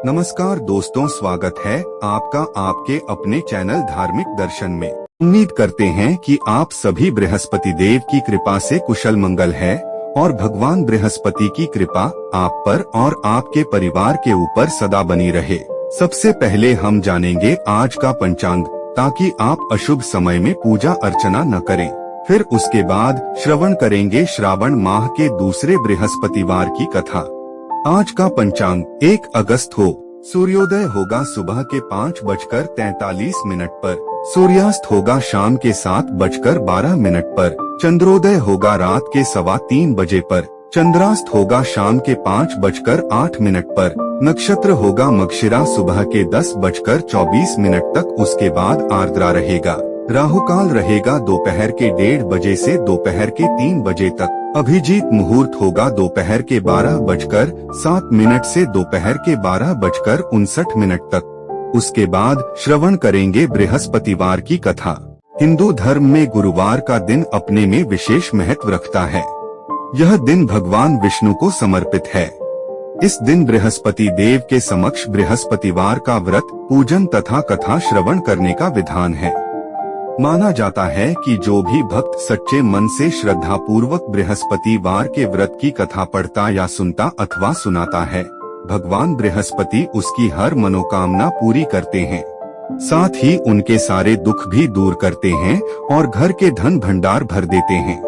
नमस्कार दोस्तों, स्वागत है आपका आपके अपने चैनल धार्मिक दर्शन में। उम्मीद करते हैं कि आप सभी बृहस्पति देव की कृपा से कुशल मंगल है और भगवान बृहस्पति की कृपा आप पर और आपके परिवार के ऊपर सदा बनी रहे। सबसे पहले हम जानेंगे आज का पंचांग, ताकि आप अशुभ समय में पूजा अर्चना न करें। फिर उसके बाद श्रवण करेंगे श्रावण माह के दूसरे बृहस्पतिवार की कथा। आज का पंचांग 1 अगस्त हो। सूर्योदय होगा सुबह के 5:43 पर, सूर्यास्त होगा शाम के 7:12 पर, चंद्रोदय होगा रात के 3:15 बजे पर, चंद्रास्त होगा शाम के 5:08 पर, नक्षत्र होगा मक्षिरा सुबह के 10:24 तक। उसके बाद आर्द्रा रहेगा। राहु काल रहेगा दोपहर के 1:30 बजे से दोपहर के 3 बजे तक। अभिजीत मुहूर्त होगा दोपहर के 12:07 से दोपहर के 12:59 तक। उसके बाद श्रवण करेंगे बृहस्पतिवार की कथा। हिंदू धर्म में गुरुवार का दिन अपने में विशेष महत्व रखता है। यह दिन भगवान विष्णु को समर्पित है। इस दिन बृहस्पति देव के समक्ष बृहस्पतिवार का व्रत, पूजन तथा कथा श्रवण करने का विधान है। माना जाता है कि जो भी भक्त सच्चे मन से श्रद्धा पूर्वक बृहस्पतिवार के व्रत की कथा पढ़ता या सुनता अथवा सुनाता है, भगवान बृहस्पति उसकी हर मनोकामना पूरी करते हैं। साथ ही उनके सारे दुख भी दूर करते हैं और घर के धन भंडार भर देते हैं।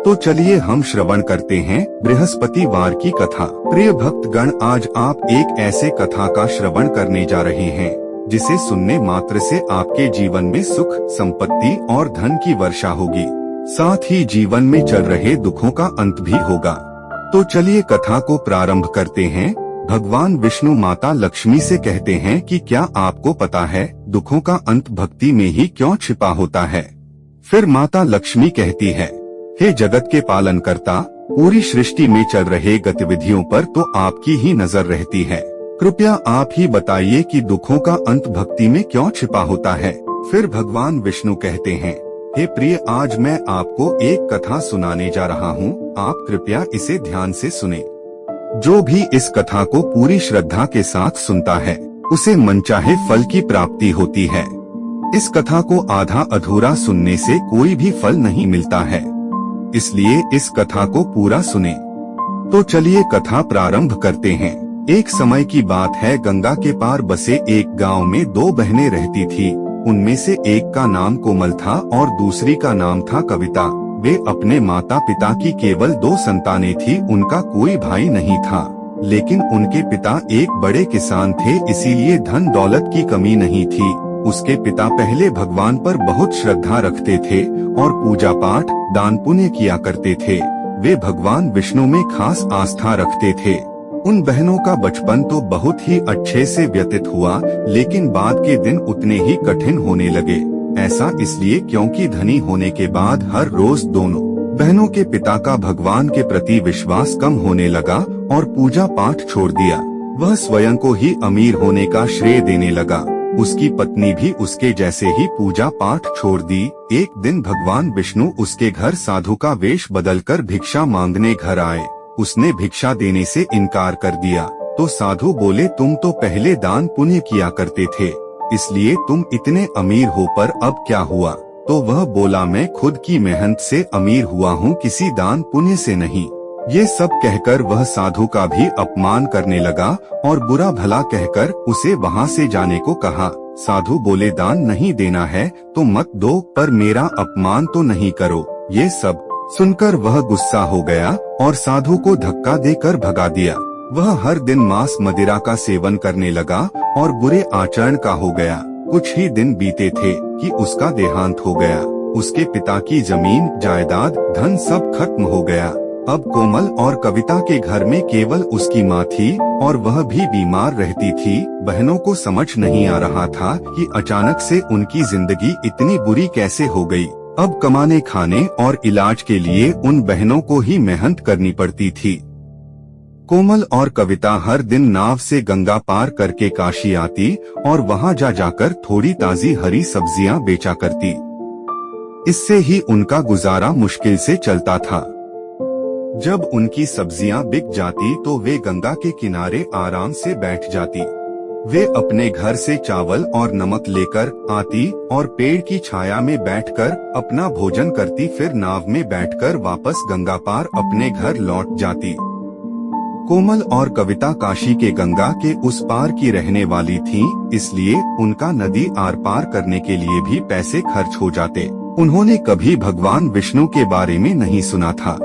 तो चलिए हम श्रवण करते हैं बृहस्पतिवार की कथा। प्रिय भक्तगण, आज आप एक ऐसे कथा का श्रवण करने जा रहे हैं जिसे सुनने मात्र से आपके जीवन में सुख, संपत्ति और धन की वर्षा होगी। साथ ही जीवन में चल रहे दुखों का अंत भी होगा। तो चलिए कथा को प्रारंभ करते हैं। भगवान विष्णु माता लक्ष्मी से कहते हैं कि क्या आपको पता है दुखों का अंत भक्ति में ही क्यों छिपा होता है। फिर माता लक्ष्मी कहती है, हे जगत के पालनकर्ता, पूरी सृष्टि में चल रहे गतिविधियों पर तो आपकी ही नजर रहती है। कृपया आप ही बताइए कि दुखों का अंत भक्ति में क्यों छिपा होता है। फिर भगवान विष्णु कहते हैं, हे प्रिय, आज मैं आपको एक कथा सुनाने जा रहा हूँ। आप कृपया इसे ध्यान से सुने। जो भी इस कथा को पूरी श्रद्धा के साथ सुनता है, उसे मनचाहे फल की प्राप्ति होती है। इस कथा को आधा अधूरा सुनने से कोई भी फल नहीं मिलता है, इसलिए इस कथा को पूरा सुने। तो चलिए कथा प्रारंभ करते हैं। एक समय की बात है, गंगा के पार बसे एक गांव में 2 बहनें रहती थी। उनमें से एक का नाम कोमल था और दूसरी का नाम था कविता। वे अपने माता पिता की केवल 2 संतानें थी। उनका कोई भाई नहीं था, लेकिन उनके पिता एक बड़े किसान थे, इसीलिए धन दौलत की कमी नहीं थी। उसके पिता पहले भगवान पर बहुत श्रद्धा रखते थे और पूजा पाठ, दान पुण्य किया करते थे। वे भगवान विष्णु में खास आस्था रखते थे। उन बहनों का बचपन तो बहुत ही अच्छे से व्यतीत हुआ, लेकिन बाद के दिन उतने ही कठिन होने लगे। ऐसा इसलिए क्योंकि धनी होने के बाद हर रोज दोनों बहनों के पिता का भगवान के प्रति विश्वास कम होने लगा और पूजा पाठ छोड़ दिया। वह स्वयं को ही अमीर होने का श्रेय देने लगा। उसकी पत्नी भी उसके जैसे ही पूजा पाठ छोड़ दी। एक दिन भगवान विष्णु उसके घर साधु का वेश बदलकर भिक्षा मांगने घर आए। उसने भिक्षा देने से इनकार कर दिया तो साधु बोले, तुम तो पहले दान पुण्य किया करते थे, इसलिए तुम इतने अमीर हो, पर अब क्या हुआ। तो वह बोला, मैं खुद की मेहनत से अमीर हुआ हूँ, किसी दान पुण्य से नहीं। ये सब कहकर वह साधु का भी अपमान करने लगा और बुरा भला कहकर उसे वहाँ से जाने को कहा। साधु बोले, दान नहीं देना है तो मत दो, पर मेरा अपमान तो नहीं करो। ये सब सुनकर वह गुस्सा हो गया और साधु को धक्का देकर भगा दिया। वह हर दिन मांस मदिरा का सेवन करने लगा और बुरे आचरण का हो गया। कुछ ही दिन बीते थे कि उसका देहांत हो गया। उसके पिता की जमीन, जायदाद, धन सब खत्म हो गया। अब कोमल और कविता के घर में केवल उसकी माँ थी और वह भी बीमार रहती थी। बहनों को समझ नहीं आ रहा था कि अचानक से उनकी जिंदगी इतनी बुरी कैसे हो गई। अब कमाने, खाने और इलाज के लिए उन बहनों को ही मेहनत करनी पड़ती थी। कोमल और कविता हर दिन नाव से गंगा पार करके काशी आती और वहां जाकर थोड़ी ताजी हरी सब्जियां बेचा करती। इससे ही उनका गुजारा मुश्किल से चलता था। जब उनकी सब्जियां बिक जाती तो वे गंगा के किनारे आराम से बैठ जाती। वे अपने घर से चावल और नमक लेकर आती और पेड़ की छाया में बैठकर अपना भोजन करती, फिर नाव में बैठकर वापस गंगा पार अपने घर लौट जाती। कोमल और कविता काशी के गंगा के उस पार की रहने वाली थीं, इसलिए उनका नदी आर पार करने के लिए भी पैसे खर्च हो जाते। उन्होंने कभी भगवान विष्णु के बारे में नहीं सुना था।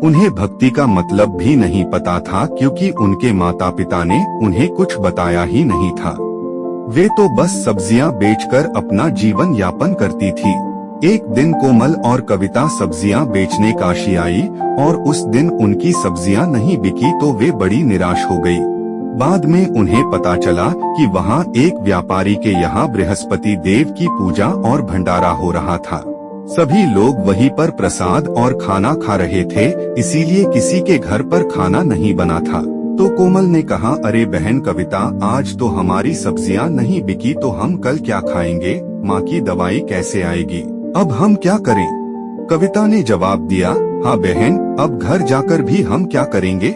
उन्हें भक्ति का मतलब भी नहीं पता था, क्योंकि उनके माता पिता ने उन्हें कुछ बताया ही नहीं था। वे तो बस सब्जियां बेचकर अपना जीवन यापन करती थी। एक दिन कोमल और कविता सब्जियां बेचने काशी आई और उस दिन उनकी सब्जियां नहीं बिकी तो वे बड़ी निराश हो गई। बाद में उन्हें पता चला कि वहां एक व्यापारी के यहाँ बृहस्पति देव की पूजा और भंडारा हो रहा था। सभी लोग वहीं पर प्रसाद और खाना खा रहे थे, इसीलिए किसी के घर पर खाना नहीं बना था। तो कोमल ने कहा, अरे बहन कविता, आज तो हमारी सब्जियां नहीं बिकी तो हम कल क्या खाएंगे? माँ की दवाई कैसे आएगी? अब हम क्या करें? कविता ने जवाब दिया, हाँ बहन, अब घर जाकर भी हम क्या करेंगे?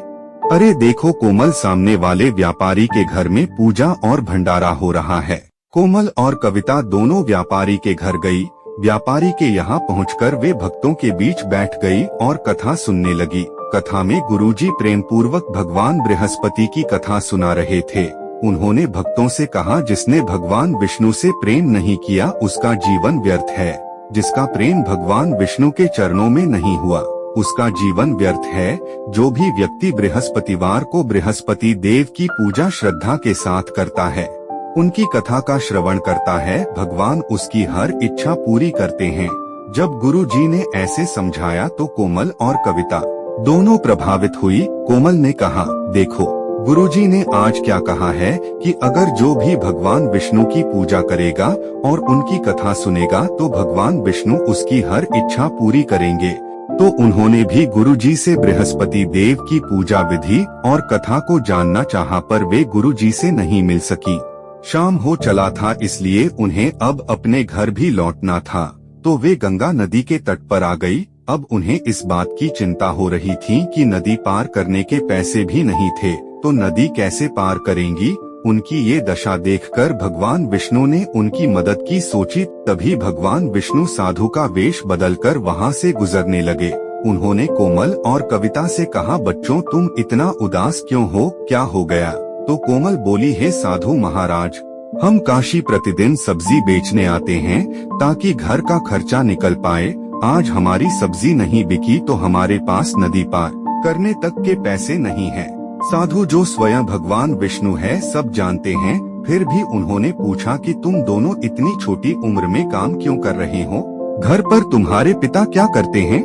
अरे देखो कोमल, सामने वाले व्यापारी के घर में पूजा और भंडारा हो रहा है। कोमल और कविता दोनों व्यापारी के घर गई। व्यापारी के यहाँ पहुंचकर वे भक्तों के बीच बैठ गई और कथा सुनने लगी। कथा में गुरुजी प्रेम पूर्वक भगवान बृहस्पति की कथा सुना रहे थे। उन्होंने भक्तों से कहा, जिसने भगवान विष्णु से प्रेम नहीं किया उसका जीवन व्यर्थ है। जिसका प्रेम भगवान विष्णु के चरणों में नहीं हुआ उसका जीवन व्यर्थ है। जो भी व्यक्ति बृहस्पतिवार को बृहस्पति देव की पूजा श्रद्धा के साथ करता है, उनकी कथा का श्रवण करता है, भगवान उसकी हर इच्छा पूरी करते हैं। जब गुरुजी ने ऐसे समझाया तो कोमल और कविता दोनों प्रभावित हुई। कोमल ने कहा, देखो गुरुजी ने आज क्या कहा है कि अगर जो भी भगवान विष्णु की पूजा करेगा और उनकी कथा सुनेगा तो भगवान विष्णु उसकी हर इच्छा पूरी करेंगे। तो उन्होंने भी गुरुजी से बृहस्पति देव की पूजा विधि और कथा को जानना चाहा, पर वे गुरुजी से नहीं मिल सकी। शाम हो चला था, इसलिए उन्हें अब अपने घर भी लौटना था। तो वे गंगा नदी के तट पर आ गई। अब उन्हें इस बात की चिंता हो रही थी कि नदी पार करने के पैसे भी नहीं थे, तो नदी कैसे पार करेंगी। उनकी ये दशा देखकर भगवान विष्णु ने उनकी मदद की सोची। तभी भगवान विष्णु साधु का वेश बदलकर वहाँ से गुजरने लगे। उन्होंने कोमल और कविता से कहा, बच्चों तुम इतना उदास क्यों हो, क्या हो गया? तो कोमल बोली, हे साधु महाराज, हम काशी प्रतिदिन सब्जी बेचने आते हैं ताकि घर का खर्चा निकल पाए। आज हमारी सब्जी नहीं बिकी तो हमारे पास नदी पार करने तक के पैसे नहीं हैं। साधु जो स्वयं भगवान विष्णु है सब जानते हैं, फिर भी उन्होंने पूछा कि तुम दोनों इतनी छोटी उम्र में काम क्यों कर रहे हो? घर पर तुम्हारे पिता क्या करते हैं?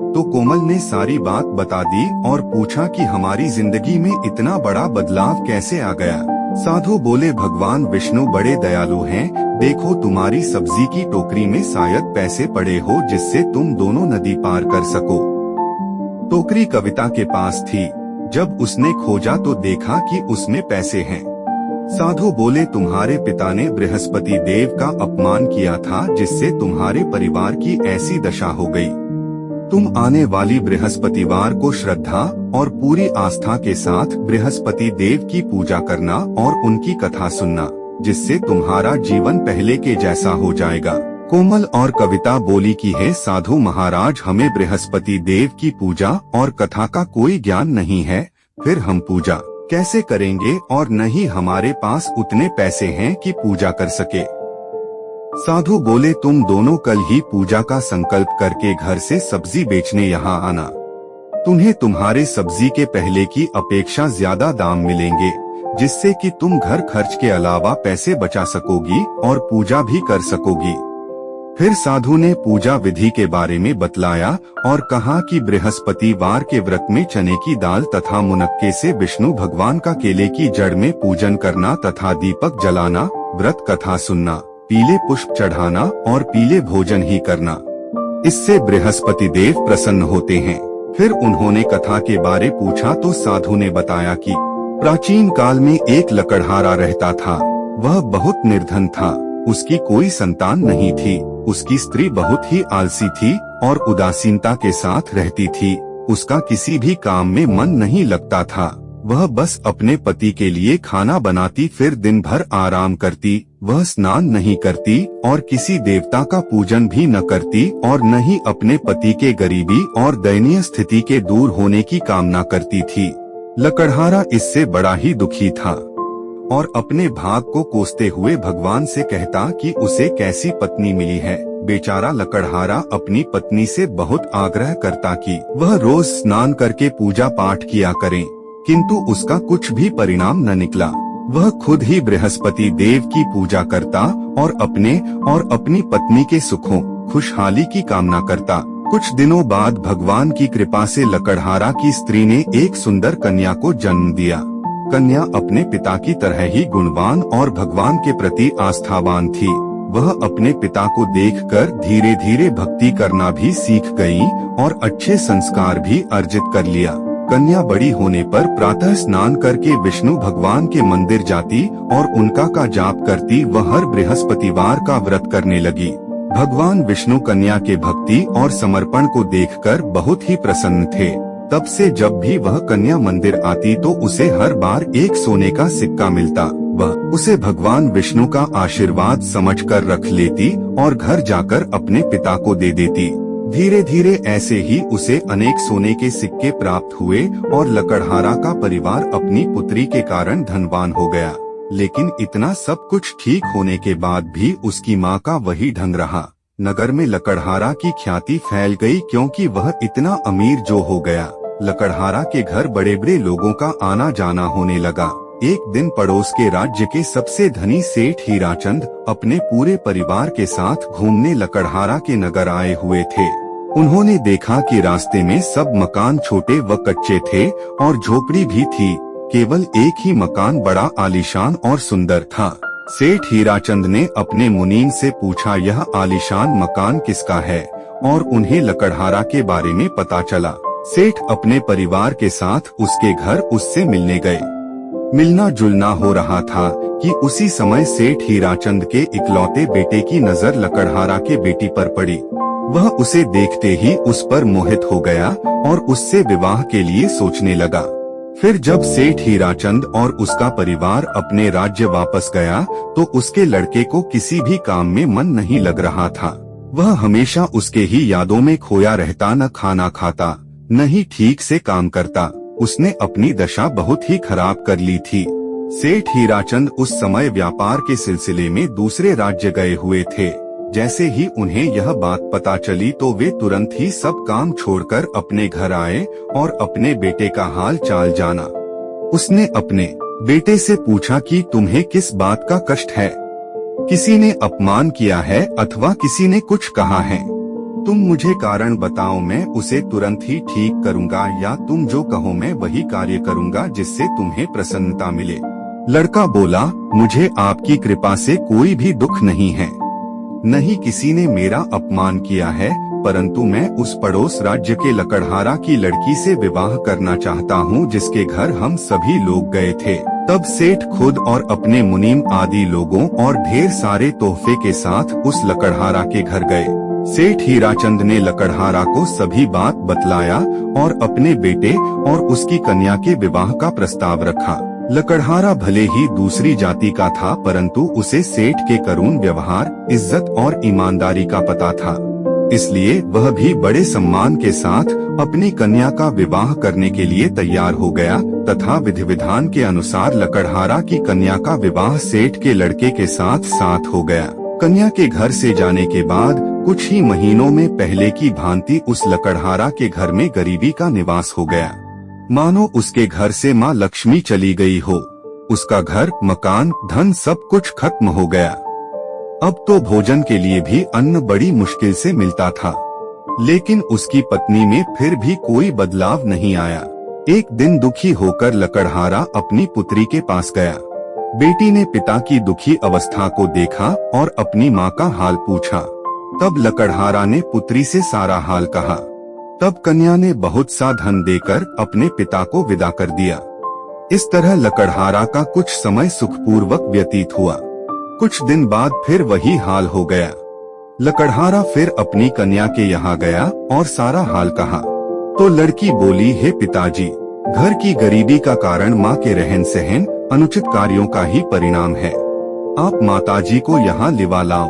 तो कोमल ने सारी बात बता दी और पूछा कि हमारी जिंदगी में इतना बड़ा बदलाव कैसे आ गया। साधु बोले, भगवान विष्णु बड़े दयालु हैं। देखो तुम्हारी सब्जी की टोकरी में शायद पैसे पड़े हो जिससे तुम दोनों नदी पार कर सको। टोकरी कविता के पास थी। जब उसने खोजा तो देखा कि उसमें पैसे हैं। साधु बोले, तुम्हारे पिता ने बृहस्पति देव का अपमान किया था जिससे तुम्हारे परिवार की ऐसी दशा हो गई। तुम आने वाली बृहस्पतिवार को श्रद्धा और पूरी आस्था के साथ बृहस्पति देव की पूजा करना और उनकी कथा सुनना, जिससे तुम्हारा जीवन पहले के जैसा हो जाएगा। कोमल और कविता बोली कि हे साधु महाराज, हमें बृहस्पति देव की पूजा और कथा का कोई ज्ञान नहीं है, फिर हम पूजा कैसे करेंगे और न ही हमारे पास उतने पैसे हैं कि पूजा कर सके। साधु बोले, तुम दोनों कल ही पूजा का संकल्प करके घर से सब्जी बेचने यहाँ आना। तुम्हें तुम्हारे सब्जी के पहले की अपेक्षा ज्यादा दाम मिलेंगे, जिससे कि तुम घर खर्च के अलावा पैसे बचा सकोगी और पूजा भी कर सकोगी। फिर साधु ने पूजा विधि के बारे में बतलाया और कहा कि बृहस्पतिवार के व्रत में चने की दाल तथा मुनक्के से विष्णु भगवान का केले की जड़ में पूजन करना तथा दीपक जलाना, व्रत कथा सुनना, पीले पुष्प चढ़ाना और पीले भोजन ही करना। इससे बृहस्पति देव प्रसन्न होते हैं। फिर उन्होंने कथा के बारे पूछा तो साधु ने बताया कि प्राचीन काल में एक लकड़हारा रहता था। वह बहुत निर्धन था, उसकी कोई संतान नहीं थी। उसकी स्त्री बहुत ही आलसी थी और उदासीनता के साथ रहती थी। उसका किसी भी काम में मन नहीं लगता था। वह बस अपने पति के लिए खाना बनाती, फिर दिन भर आराम करती। वह स्नान नहीं करती और किसी देवता का पूजन भी न करती और न ही अपने पति के गरीबी और दयनीय स्थिति के दूर होने की कामना करती थी। लकड़हारा इससे बड़ा ही दुखी था और अपने भाग को कोसते हुए भगवान से कहता कि उसे कैसी पत्नी मिली है। बेचारा लकड़हारा अपनी पत्नी से बहुत आग्रह करता कि वह रोज स्नान करके पूजा पाठ किया करें, किंतु उसका कुछ भी परिणाम न निकला। वह खुद ही बृहस्पति देव की पूजा करता और अपनी पत्नी के सुखों खुशहाली की कामना करता। कुछ दिनों बाद भगवान की कृपा से लकड़हारा की स्त्री ने एक सुंदर कन्या को जन्म दिया। कन्या अपने पिता की तरह ही गुणवान और भगवान के प्रति आस्थावान थी। वह अपने पिता को देखकर धीरे धीरे भक्ति करना भी सीख गई और अच्छे संस्कार भी अर्जित कर लिया। कन्या बड़ी होने पर प्रातः स्नान करके विष्णु भगवान के मंदिर जाती और उनका का जाप करती। वह हर बृहस्पतिवार का व्रत करने लगी। भगवान विष्णु कन्या के भक्ति और समर्पण को देखकर बहुत ही प्रसन्न थे। तब से जब भी वह कन्या मंदिर आती तो उसे हर बार एक सोने का सिक्का मिलता। वह उसे भगवान विष्णु का आशीर्वाद समझकर रख लेती और घर जाकर अपने पिता को दे देती। धीरे धीरे ऐसे ही उसे अनेक सोने के सिक्के प्राप्त हुए और लकड़हारा का परिवार अपनी पुत्री के कारण धनवान हो गया। लेकिन इतना सब कुछ ठीक होने के बाद भी उसकी माँ का वही ढंग रहा। नगर में लकड़हारा की ख्याति फैल गई क्योंकि वह इतना अमीर जो हो गया। लकड़हारा के घर बड़े बड़े लोगों का आना जाना होने लगा। एक दिन पड़ोस के राज्य के सबसे धनी सेठ हीराचंद अपने पूरे परिवार के साथ घूमने लकड़हारा के नगर आए हुए थे। उन्होंने देखा कि रास्ते में सब मकान छोटे व कच्चे थे और झोपड़ी भी थी। केवल एक ही मकान बड़ा आलीशान और सुंदर था। सेठ हीराचंद ने अपने मुनीम से पूछा, यह आलीशान मकान किसका है? और उन्हें लकड़हारा के बारे में पता चला। सेठ अपने परिवार के साथ उसके घर उससे मिलने गए। मिलना जुलना हो रहा था कि उसी समय सेठ हीराचंद के इकलौते बेटे की नजर लकड़हारा के बेटी पर पड़ी। वह उसे देखते ही उस पर मोहित हो गया और उससे विवाह के लिए सोचने लगा। फिर जब सेठ हीराचंद और उसका परिवार अपने राज्य वापस गया तो उसके लड़के को किसी भी काम में मन नहीं लग रहा था। वह हमेशा उसके ही यादों में खोया रहता, न खाना खाता न ही ठीक से काम करता। उसने अपनी दशा बहुत ही खराब कर ली थी। सेठ हीराचंद उस समय व्यापार के सिलसिले में दूसरे राज्य गए हुए थे। जैसे ही उन्हें यह बात पता चली तो वे तुरंत ही सब काम छोड़कर अपने घर आए और अपने बेटे का हाल चाल जाना। उसने अपने बेटे से पूछा कि तुम्हें किस बात का कष्ट है? किसी ने अपमान किया है अथवा किसी ने कुछ कहा है? तुम मुझे कारण बताओ, मैं उसे तुरंत ही ठीक करूंगा, या तुम जो कहो मैं वही कार्य करूंगा जिससे तुम्हें प्रसन्नता मिले। लड़का बोला, मुझे आपकी कृपा से कोई भी दुख नहीं है, नहीं किसी ने मेरा अपमान किया है, परंतु मैं उस पड़ोस राज्य के लकड़हारा की लड़की से विवाह करना चाहता हूँ जिसके घर हम सभी लोग गए थे। तब सेठ खुद और अपने मुनीम आदि लोगों और ढेर सारे तोहफे के साथ उस लकड़हारा के घर गए। सेठ हीराचंद ने लकड़हारा को सभी बात बतलाया और अपने बेटे और उसकी कन्या के विवाह का प्रस्ताव रखा। लकड़हारा भले ही दूसरी जाति का था, परंतु उसे सेठ के करुण व्यवहार, इज्जत और ईमानदारी का पता था। इसलिए वह भी बड़े सम्मान के साथ अपनी कन्या का विवाह करने के लिए तैयार हो गया तथा विधि विधान के अनुसार लकड़हारा की कन्या का विवाह सेठ के लड़के के साथ हो गया। कन्या के घर से जाने के बाद कुछ ही महीनों में पहले की भांति उस लकड़हारा के घर में गरीबी का निवास हो गया, मानो उसके घर से माँ लक्ष्मी चली गई हो। उसका घर, मकान, धन सब कुछ खत्म हो गया। अब तो भोजन के लिए भी अन्न बड़ी मुश्किल से मिलता था। लेकिन उसकी पत्नी में फिर भी कोई बदलाव नहीं आया। एक दिन दुखी होकर लकड़हारा अपनी पुत्री के पास गया। बेटी ने पिता की दुखी अवस्था को देखा और अपनी माँ का हाल पूछा। तब लकड़हारा ने पुत्री से सारा हाल कहा। तब कन्या ने बहुत सा धन देकर अपने पिता को विदा कर दिया। इस तरह लकड़हारा का कुछ समय सुखपूर्वक व्यतीत हुआ। कुछ दिन बाद फिर वही हाल हो गया। लकड़हारा फिर अपनी कन्या के यहाँ गया और सारा हाल कहा। तो लड़की बोली, हे पिताजी, घर की गरीबी का कारण माँ के रहन सहन, अनुचित कार्यों का ही परिणाम है। आप माताजी को यहाँ लिवा लाओ,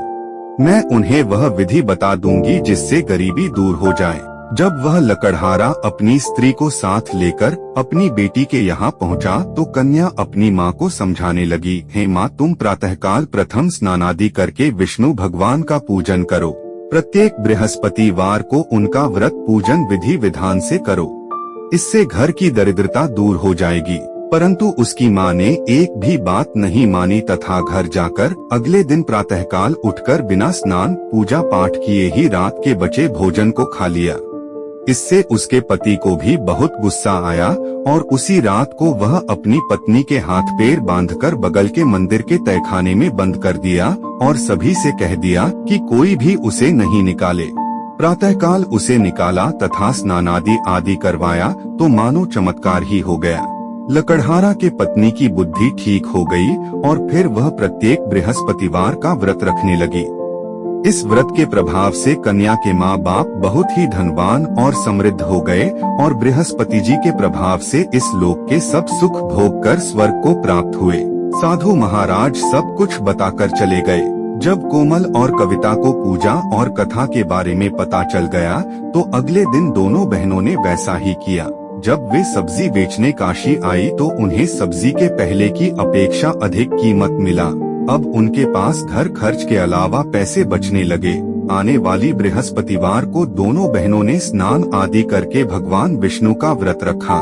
मैं उन्हें वह विधि बता दूंगी जिससे गरीबी दूर हो जाए। जब वह लकड़हारा अपनी स्त्री को साथ लेकर अपनी बेटी के यहाँ पहुँचा तो कन्या अपनी माँ को समझाने लगी, हे माँ, तुम प्रातःकाल प्रथम स्नानादि करके विष्णु भगवान का पूजन करो। प्रत्येक बृहस्पतिवार को उनका व्रत पूजन विधि विधान से करो, इससे घर की दरिद्रता दूर हो जाएगी। परंतु उसकी माँ ने एक भी बात नहीं मानी तथा घर जाकर अगले दिन प्रातःकाल उठकर बिना स्नान पूजा पाठ किए ही रात के बचे भोजन को खा लिया। इससे उसके पति को भी बहुत गुस्सा आया और उसी रात को वह अपनी पत्नी के हाथ पैर बांधकर बगल के मंदिर के तहखाने में बंद कर दिया और सभी से कह दिया कि कोई भी उसे नहीं निकाले। प्रातःकाल उसे निकाला तथा स्नानादि आदि करवाया तो मानो चमत्कार ही हो गया। लकड़हारा के पत्नी की बुद्धि ठीक हो गई और फिर वह प्रत्येक बृहस्पतिवार का व्रत रखने लगी। इस व्रत के प्रभाव से कन्या के माँ बाप बहुत ही धनवान और समृद्ध हो गए और बृहस्पति जी के प्रभाव से इस लोक के सब सुख भोग कर स्वर्ग को प्राप्त हुए। साधु महाराज सब कुछ बताकर चले गए। जब कोमल और कविता को पूजा और कथा के बारे में पता चल गया तो अगले दिन दोनों बहनों ने वैसा ही किया। जब वे सब्जी बेचने काशी आई तो उन्हें सब्जी के पहले की अपेक्षा अधिक कीमत मिला। अब उनके पास घर खर्च के अलावा पैसे बचने लगे। आने वाली बृहस्पतिवार को दोनों बहनों ने स्नान आदि करके भगवान विष्णु का व्रत रखा।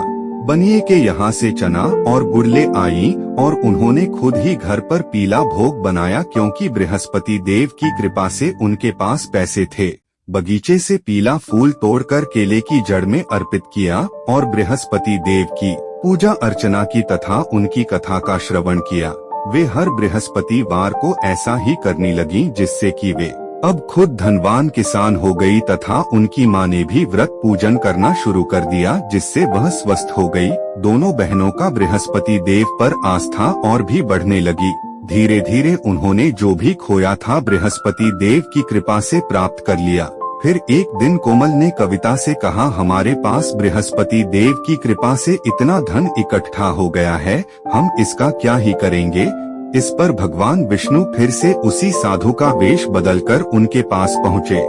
बनिए के यहाँ से चना और गुड़ ले आई और उन्होंने खुद ही घर पर पीला भोग बनाया, क्योंकि बृहस्पति देव की कृपा से उनके पास पैसे थे। बगीचे से पीला फूल तोड़कर केले की जड़ में अर्पित किया और बृहस्पति देव की पूजा अर्चना की तथा उनकी कथा का श्रवण किया। वे हर बृहस्पतिवार को ऐसा ही करने लगी, जिससे कि वे अब खुद धनवान किसान हो गई तथा उनकी माँ ने भी व्रत पूजन करना शुरू कर दिया, जिससे वह स्वस्थ हो गई। दोनों बहनों का बृहस्पति देव पर आस्था और भी बढ़ने लगी। धीरे धीरे उन्होंने जो भी खोया था बृहस्पति देव की कृपा से प्राप्त कर लिया। फिर एक दिन कोमल ने कविता से कहा, हमारे पास बृहस्पति देव की कृपा से इतना धन इकट्ठा हो गया है, हम इसका क्या ही करेंगे। इस पर भगवान विष्णु फिर से उसी साधु का वेश बदलकर उनके पास पहुँचे।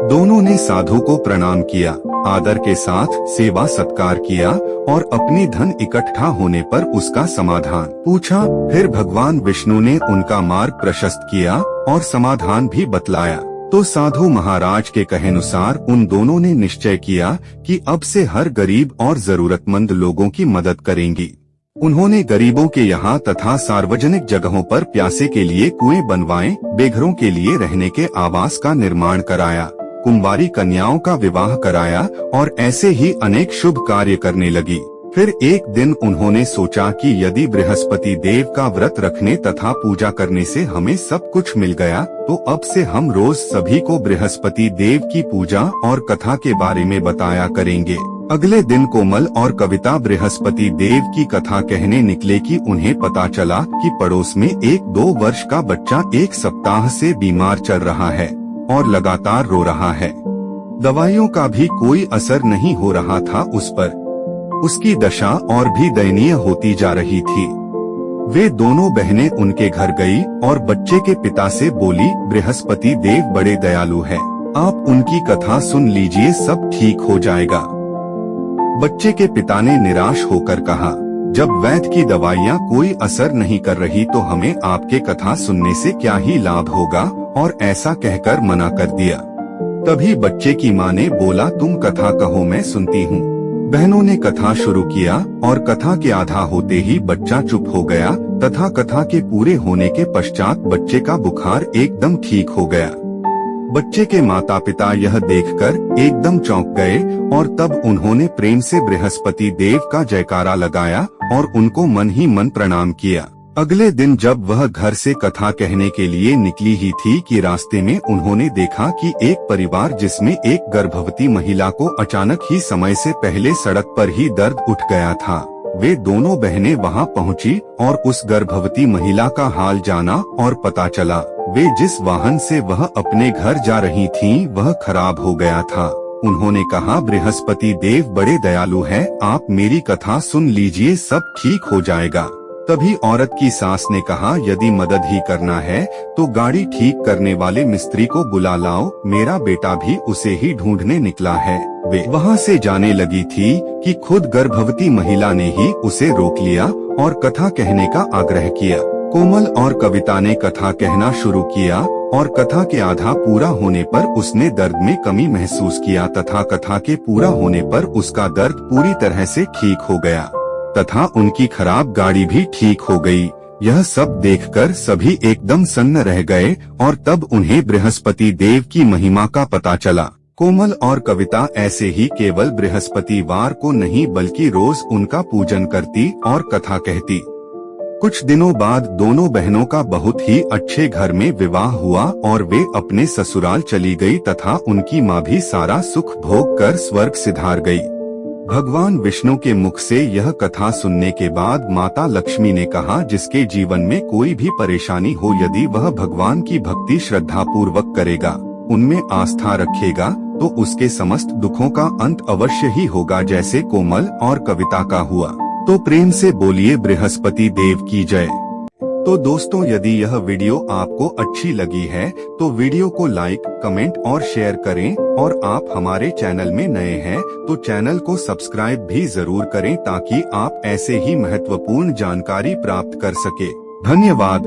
दोनों ने साधु को प्रणाम किया, आदर के साथ सेवा सत्कार किया और अपनी धन इकट्ठा होने पर उसका समाधान पूछा। फिर भगवान विष्णु ने उनका मार्ग प्रशस्त किया और समाधान भी बतलाया। तो साधु महाराज के कहेनुसार उन दोनों ने निश्चय किया कि अब से हर गरीब और जरूरतमंद लोगों की मदद करेंगी। उन्होंने गरीबों के यहाँ तथा सार्वजनिक जगहों पर प्यासे के लिए कुएं बनवाए, बेघरों के लिए रहने के आवास का निर्माण कराया, कुंवारी कन्याओं का विवाह कराया और ऐसे ही अनेक शुभ कार्य करने लगी। फिर एक दिन उन्होंने सोचा कि यदि बृहस्पति देव का व्रत रखने तथा पूजा करने से हमें सब कुछ मिल गया तो अब से हम रोज सभी को बृहस्पति देव की पूजा और कथा के बारे में बताया करेंगे। अगले दिन कोमल और कविता बृहस्पति देव की कथा कहने निकले कि उन्हें पता चला कि पड़ोस में एक 2 वर्ष का बच्चा 1 सप्ताह से बीमार चल रहा है और लगातार रो रहा है। दवाइयों का भी कोई असर नहीं हो रहा था उस पर। उसकी दशा और भी दयनीय होती जा रही थी। वे दोनों बहनें उनके घर गई और बच्चे के पिता से बोली, बृहस्पति देव बड़े दयालु हैं, आप उनकी कथा सुन लीजिए, सब ठीक हो जाएगा। बच्चे के पिता ने निराश होकर कहा, जब वैद्य की दवाइयाँ कोई असर नहीं कर रही तो हमें आपके कथा सुनने से क्या ही लाभ होगा, और ऐसा कहकर मना कर दिया। तभी बच्चे की माँ ने बोला, तुम कथा कहो, मैं सुनती हूँ। बहनों ने कथा शुरू किया और कथा के आधा होते ही बच्चा चुप हो गया तथा कथा के पूरे होने के पश्चात बच्चे का बुखार एकदम ठीक हो गया। बच्चे के माता पिता यह देखकर एकदम चौंक गए और तब उन्होंने प्रेम से बृहस्पति देव का जयकारा लगाया और उनको मन ही मन प्रणाम किया। अगले दिन जब वह घर से कथा कहने के लिए निकली ही थी कि रास्ते में उन्होंने देखा कि एक परिवार जिसमें एक गर्भवती महिला को अचानक ही समय से पहले सड़क पर ही दर्द उठ गया था। वे दोनों बहनें वहां पहुंची और उस गर्भवती महिला का हाल जाना और पता चला वे जिस वाहन से वह अपने घर जा रही थीं वह खराब हो गया था। उन्होंने कहा, बृहस्पति देव बड़े दयालु हैं, आप मेरी कथा सुन लीजिए, सब ठीक हो जाएगा। तभी औरत की सास ने कहा, यदि मदद ही करना है तो गाड़ी ठीक करने वाले मिस्त्री को बुला लाओ, मेरा बेटा भी उसे ही ढूंढने निकला है। वे वहाँ से जाने लगी थी कि खुद गर्भवती महिला ने ही उसे रोक लिया और कथा कहने का आग्रह किया। कोमल और कविता ने कथा कहना शुरू किया और कथा के आधा पूरा होने पर उसने दर्द में कमी महसूस किया तथा कथा के पूरा होने पर उसका दर्द पूरी तरह से ठीक हो गया तथा उनकी खराब गाड़ी भी ठीक हो गई। यह सब देखकर सभी एकदम सन्न रह गए और तब उन्हें बृहस्पति देव की महिमा का पता चला। कोमल और कविता ऐसे ही केवल बृहस्पतिवार को नहीं बल्कि रोज उनका पूजन करती और कथा कहती। कुछ दिनों बाद दोनों बहनों का बहुत ही अच्छे घर में विवाह हुआ और वे अपने ससुराल चली गई तथा उनकी माँ भी सारा सुख भोग कर स्वर्ग सिधार गई। भगवान विष्णु के मुख से यह कथा सुनने के बाद माता लक्ष्मी ने कहा, जिसके जीवन में कोई भी परेशानी हो, यदि वह भगवान की भक्ति श्रद्धा पूर्वक करेगा, उनमें आस्था रखेगा, तो उसके समस्त दुखों का अंत अवश्य ही होगा, जैसे कोमल और कविता का हुआ। तो प्रेम से बोलिए बृहस्पति देव की जय। तो दोस्तों, यदि यह वीडियो आपको अच्छी लगी है तो वीडियो को लाइक, कमेंट और शेयर करें और आप हमारे चैनल में नए हैं तो चैनल को सब्सक्राइब भी जरूर करें ताकि आप ऐसे ही महत्वपूर्ण जानकारी प्राप्त कर सके। धन्यवाद।